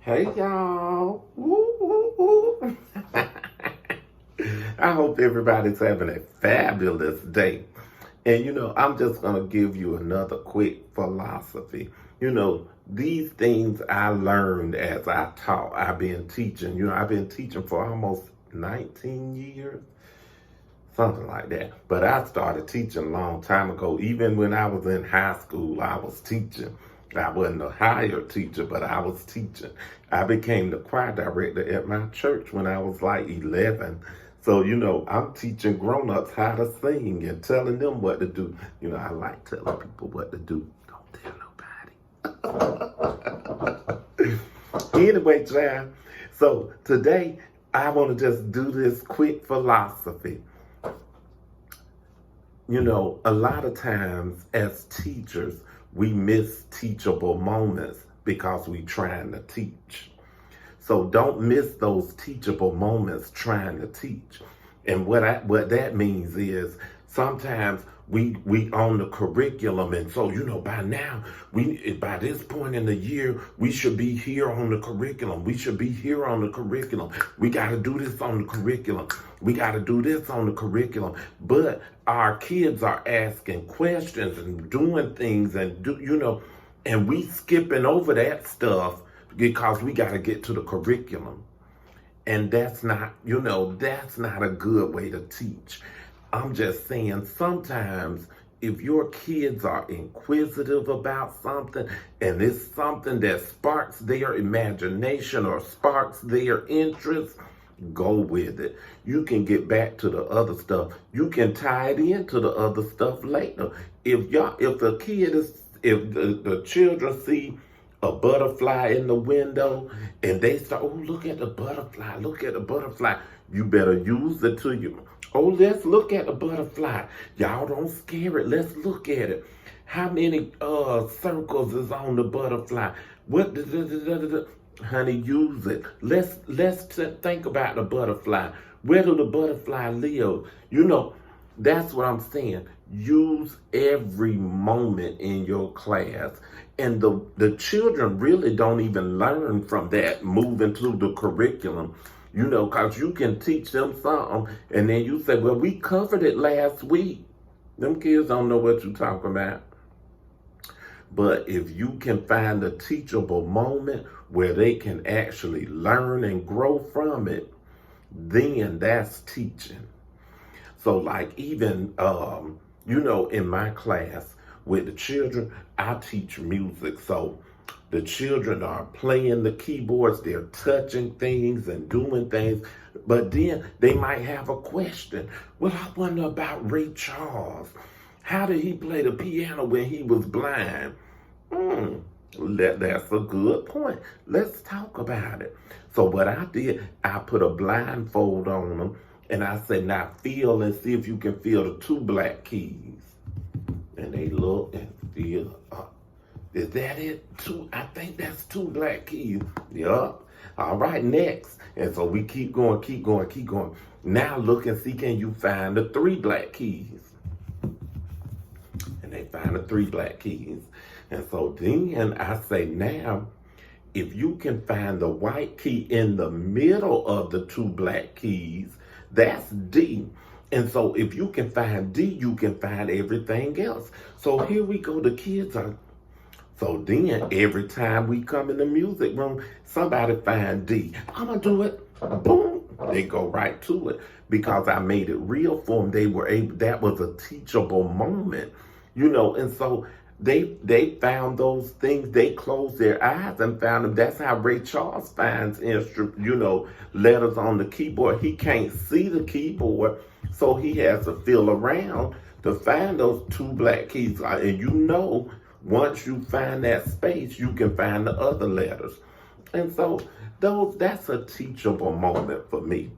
Hey y'all. Woo, woo, woo. I hope everybody's having a fabulous day. And I'm just going to give you another quick philosophy. These things I learned as I taught. I've been teaching. I've been teaching for almost 19 years, something like that. But I started teaching a long time ago. Even when I was in high school, I was teaching. I wasn't a hired teacher, but I was teaching. I became the choir director at my church when I was like 11. So, I'm teaching grown-ups how to sing and telling them what to do. I like telling people what to do. Don't tell nobody. Anyway, child, so today I want to just do this quick philosophy. A lot of times as teachers, we miss teachable moments because we're trying to teach. So don't miss those teachable moments trying to teach. And what that means is sometimes we on the curriculum, and so by now by this point in the year we should be here on the curriculum. We should be here on the curriculum. We got to do this on the curriculum. We got to do this on the curriculum. But our kids are asking questions and doing things and we skipping over that stuff because we got to get to the curriculum. And that's not a good way to teach. I'm just saying sometimes if your kids are inquisitive about something and it's something that sparks their imagination or sparks their interest, go with it. You can get back to the other stuff. You can tie it into the other stuff later. If the children see a butterfly in the window and they start, oh, look at the butterfly, you better use it to you. Oh, let's look at the butterfly. Y'all don't scare it. Let's look at it. How many circles is on the butterfly? Honey, use it. Let's think about the butterfly. Where do the butterfly live? That's what I'm saying. Use every moment in your class. And the children really don't even learn from that moving to the curriculum. Because you can teach them something and then you say, well, we covered it last week. Them kids don't know what you're talking about. But if you can find a teachable moment where they can actually learn and grow from it, then that's teaching. So like even, in my class with the children, I teach music. So the children are playing the keyboards, they're touching things and doing things, but then they might have a question. Well, I wonder about Ray Charles. How did he play the piano when he was blind? That's a good point. Let's talk about it. So what I did, I put a blindfold on them and I said, now feel and see if you can feel the two black keys. And they look and feel Is that it? I think that's two black keys. Yup. All right, next. And so we keep going. Now look and see, can you find the three black keys? And they find the three black keys. And so then I say, now, if you can find the white key in the middle of the two black keys, that's D. And so if you can find D, you can find everything else. So here we go. The kids are. So then every time we come in the music room, somebody find D. I'm going to do it. Boom. They go right to it because I made it real for them. They were able, that was a teachable moment, and so they found those things. They closed their eyes and found them. That's how Ray Charles finds letters on the keyboard. He can't see the keyboard, so he has to feel around to find those two black keys. And once you find that space, you can find the other letters. And so that's a teachable moment for me.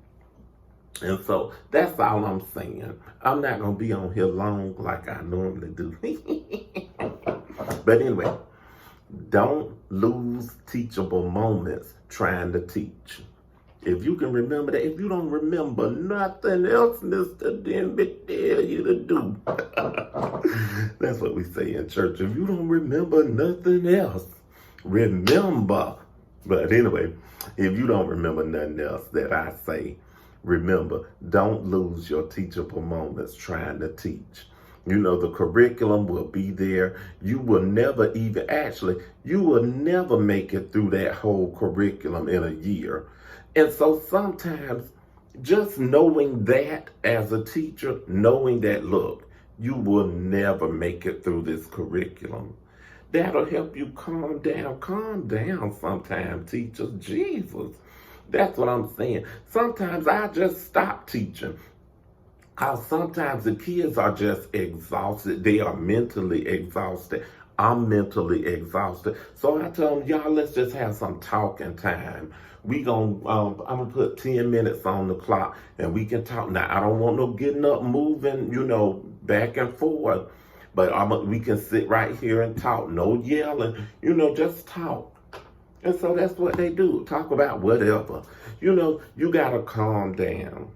And so that's all I'm saying. I'm not going to be on here long like I normally do. But anyway, don't lose teachable moments trying to teach. If you can remember that, if you don't remember nothing else Mr. Demby tell you to do. That's what we say in church. If you don't remember nothing else, remember But anyway, if you don't remember nothing else that I say, remember, don't lose your teachable moments trying to teach. You know, the curriculum will be there. You will never even, actually, you will never make it through that whole curriculum in a year. And so sometimes just knowing that as a teacher, knowing that, look, you will never make it through this curriculum. That'll help you calm down. Calm down sometimes, teachers. Jesus. That's what I'm saying. Sometimes I just stop teaching. Because sometimes the kids are just exhausted. They are mentally exhausted. I'm mentally exhausted. So I tell them, y'all, let's just have some talking time. I'm gonna put 10 minutes on the clock and we can talk. Now, I don't want no getting up, moving, back and forth. But we can sit right here and talk. No yelling, just talk. And so that's what they do. Talk about whatever. You gotta calm down.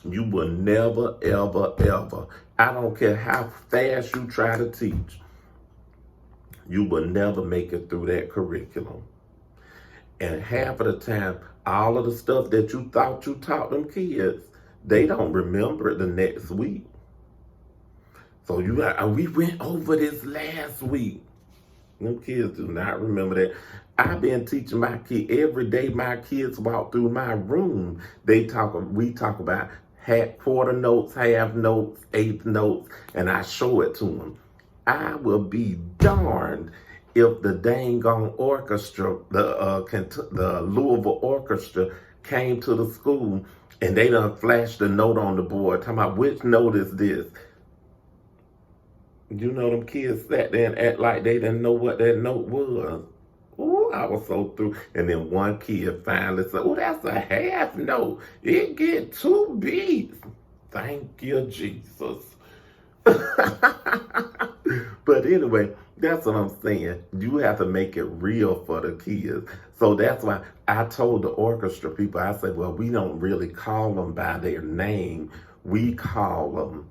You will never, ever, ever, I don't care how fast you try to teach, you will never make it through that curriculum. And half of the time, all of the stuff that you thought you taught them kids, they don't remember it the next week. So we went over this last week. Them kids do not remember that. I've been teaching my kids every day. My kids walk through my room. We talk about quarter notes, half notes, eighth notes, and I show it to them. I will be darned if the dang on orchestra, the Louisville orchestra, came to the school and they done flashed the note on the board talking about which note is this. Them kids sat there and act like they didn't know what that note was. Ooh, I was so through. And then one kid finally said, oh, that's a half note. It get 2 beats. Thank you, Jesus. But anyway, that's what I'm saying. You have to make it real for the kids. So that's why I told the orchestra people, I said, well, we don't really call them by their name. We call them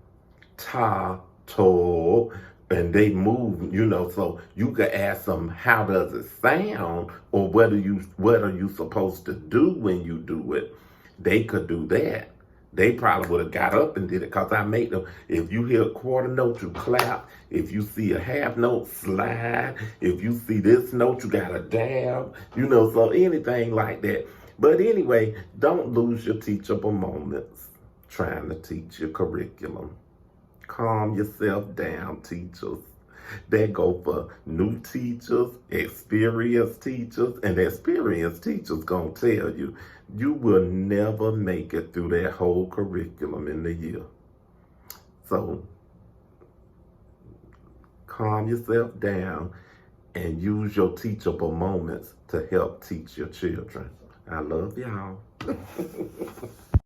ta, to, and they move, so you could ask them, how does it sound? Or what are you supposed to do when you do it? They could do that. They probably would have got up and did it because I made them. If you hear a quarter note, you clap. If you see a half note, slide. If you see this note, you got to dab. So anything like that. But anyway, don't lose your teachable moments trying to teach your curriculum. Calm yourself down, teachers. That go for new teachers, experienced teachers, and experienced teachers gonna tell you, you will never make it through that whole curriculum in the year. So, calm yourself down and use your teachable moments to help teach your children. I love y'all.